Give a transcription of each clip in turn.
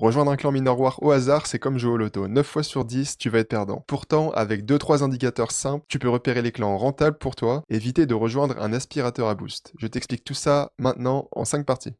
Rejoindre un clan mineur war au hasard, c'est comme jouer au loto. 9 fois sur 10, tu vas être perdant. Pourtant, avec 2-3 indicateurs simples, tu peux repérer les clans rentables pour toi et éviter de rejoindre un aspirateur à boost. Je t'explique tout ça maintenant en 5 parties.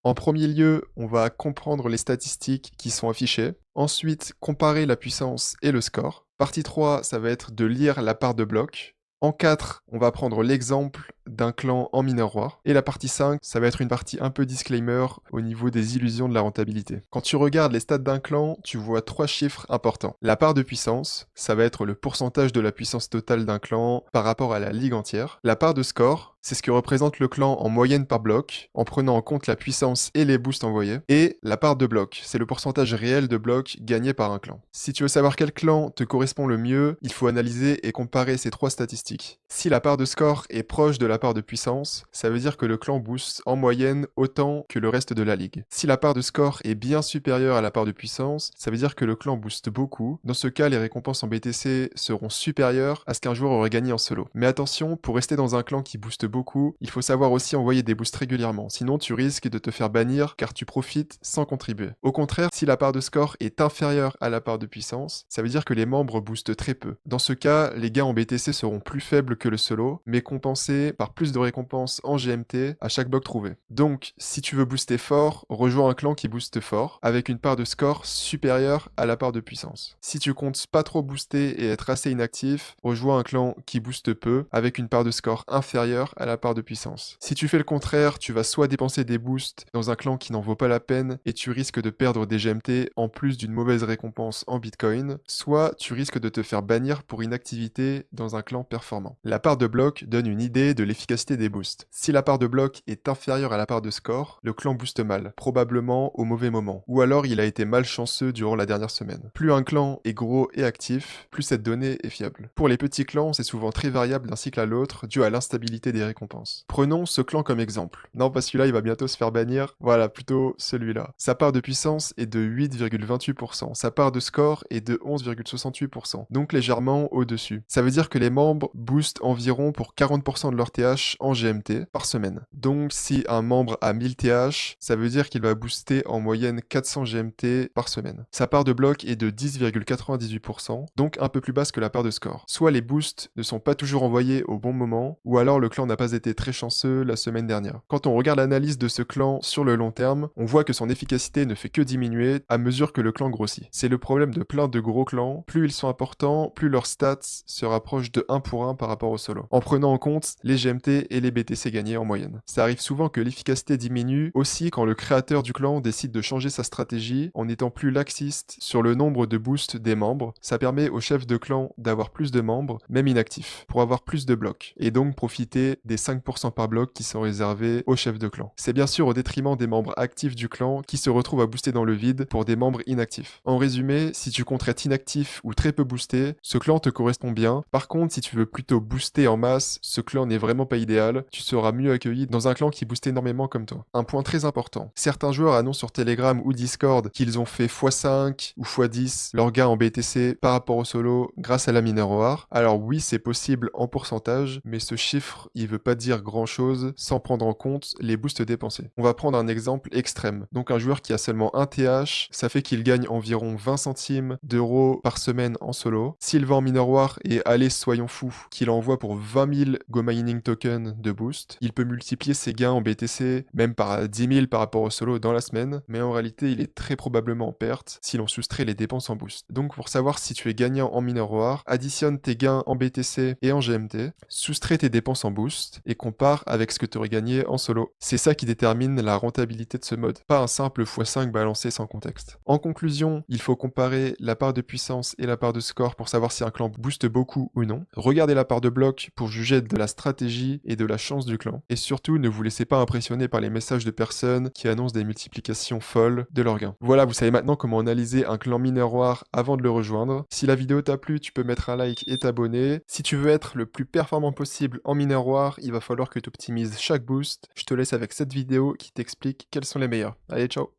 En premier lieu, on va comprendre les statistiques qui sont affichées. Ensuite, comparer la puissance et le score. Partie 3, ça va être de lire la part de bloc. En 4, on va prendre l'exemple d'un clan en mineur war. Et la partie 5, ça va être une partie un peu disclaimer au niveau des illusions de la rentabilité. Quand tu regardes les stats d'un clan, tu vois 3 chiffres importants. La part de puissance, ça va être le pourcentage de la puissance totale d'un clan par rapport à la ligue entière. La part de score, c'est ce que représente le clan en moyenne par bloc, en prenant en compte la puissance et les boosts envoyés. Et la part de bloc, c'est le pourcentage réel de blocs gagnés par un clan. Si tu veux savoir quel clan te correspond le mieux, il faut analyser et comparer ces 3 statistiques. Si la part de score est proche de la part de puissance, ça veut dire que le clan booste en moyenne autant que le reste de la ligue. Si la part de score est bien supérieure à la part de puissance, ça veut dire que le clan booste beaucoup. Dans ce cas, les récompenses en BTC seront supérieures à ce qu'un joueur aurait gagné en solo. Mais attention, pour rester dans un clan qui booste beaucoup, il faut savoir aussi envoyer des boosts régulièrement, sinon tu risques de te faire bannir car tu profites sans contribuer. Au contraire, si la part de score est inférieure à la part de puissance, ça veut dire que les membres boostent très peu. Dans ce cas, les gains en BTC seront plus faibles que le solo, mais compensés par plus de récompenses en GMT à chaque bloc trouvé. Donc, si tu veux booster fort, rejoins un clan qui booste fort, avec une part de score supérieure à la part de puissance. Si tu comptes pas trop booster et être assez inactif, rejoins un clan qui booste peu, avec une part de score inférieure à la part de puissance. Si tu fais le contraire, tu vas soit dépenser des boosts dans un clan qui n'en vaut pas la peine et tu risques de perdre des GMT en plus d'une mauvaise récompense en Bitcoin, soit tu risques de te faire bannir pour inactivité dans un clan performant. La part de bloc donne une idée de l'efficacité des boosts. Si la part de bloc est inférieure à la part de score, le clan booste mal, probablement au mauvais moment, ou alors il a été malchanceux durant la dernière semaine. Plus un clan est gros et actif, plus cette donnée est fiable. Pour les petits clans, c'est souvent très variable d'un cycle à l'autre dû à l'instabilité des récompenses. Prenons ce clan comme exemple. Non, pas celui-là, il va bientôt se faire bannir. Voilà, plutôt celui-là. Sa part de puissance est de 8,28%. Sa part de score est de 11,68%. Donc légèrement au-dessus. Ça veut dire que les membres boostent environ pour 40% de leur TH en GMT par semaine. Donc si un membre a 1000 TH, ça veut dire qu'il va booster en moyenne 400 GMT par semaine. Sa part de bloc est de 10,98%, donc un peu plus basse que la part de score. Soit les boosts ne sont pas toujours envoyés au bon moment, ou alors le clan n'a pas été très chanceux la semaine dernière. Quand on regarde l'analyse de ce clan sur le long terme, on voit que son efficacité ne fait que diminuer à mesure que le clan grossit. C'est le problème de plein de gros clans, plus ils sont importants, plus leurs stats se rapprochent de 1 pour 1 par rapport au solo, en prenant en compte les GMT et les BTC gagnés en moyenne. Ça arrive souvent que l'efficacité diminue aussi quand le créateur du clan décide de changer sa stratégie en étant plus laxiste sur le nombre de boosts des membres. Ça permet au chef de clan d'avoir plus de membres, même inactifs, pour avoir plus de blocs, et donc profiter des 5% par bloc qui sont réservés au chef de clan. C'est bien sûr au détriment des membres actifs du clan qui se retrouvent à booster dans le vide pour des membres inactifs. En résumé, si tu comptes être inactif ou très peu boosté, ce clan te correspond bien. Par contre, si tu veux plutôt booster en masse, ce clan n'est vraiment pas idéal. Tu seras mieux accueilli dans un clan qui booste énormément comme toi. Un point très important, certains joueurs annoncent sur Telegram ou Discord qu'ils ont fait x5 ou x10 leur gain en BTC par rapport au solo grâce à la mineur war. Alors oui, c'est possible en pourcentage, mais ce chiffre, il veut pas dire grand chose sans prendre en compte les boosts dépensés. On va prendre un exemple extrême. Donc un joueur qui a seulement 1 TH, ça fait qu'il gagne environ 20 centimes d'euros par semaine en solo. S'il va en mineur war et allez, soyons fous, qu'il envoie pour 20 000 Go Mining tokens de boost, il peut multiplier ses gains en BTC même par 10 000 par rapport au solo dans la semaine, mais en réalité il est très probablement en perte si l'on soustrait les dépenses en boost. Donc pour savoir si tu es gagnant en mineur war, additionne tes gains en BTC et en GMT, soustrais tes dépenses en boost et compare avec ce que tu aurais gagné en solo. C'est ça qui détermine la rentabilité de ce mode, pas un simple x5 balancé sans contexte. En conclusion, il faut comparer la part de puissance et la part de score pour savoir si un clan booste beaucoup ou non. Regardez la part de bloc pour juger de la stratégie et de la chance du clan. Et surtout, ne vous laissez pas impressionner par les messages de personnes qui annoncent des multiplications folles de leurs gains. Voilà, vous savez maintenant comment analyser un clan mineur war avant de le rejoindre. Si la vidéo t'a plu, tu peux mettre un like et t'abonner. Si tu veux être le plus performant possible en mineur war, il va falloir que tu optimises chaque boost. Je te laisse avec cette vidéo qui t'explique quels sont les meilleurs. Allez, ciao!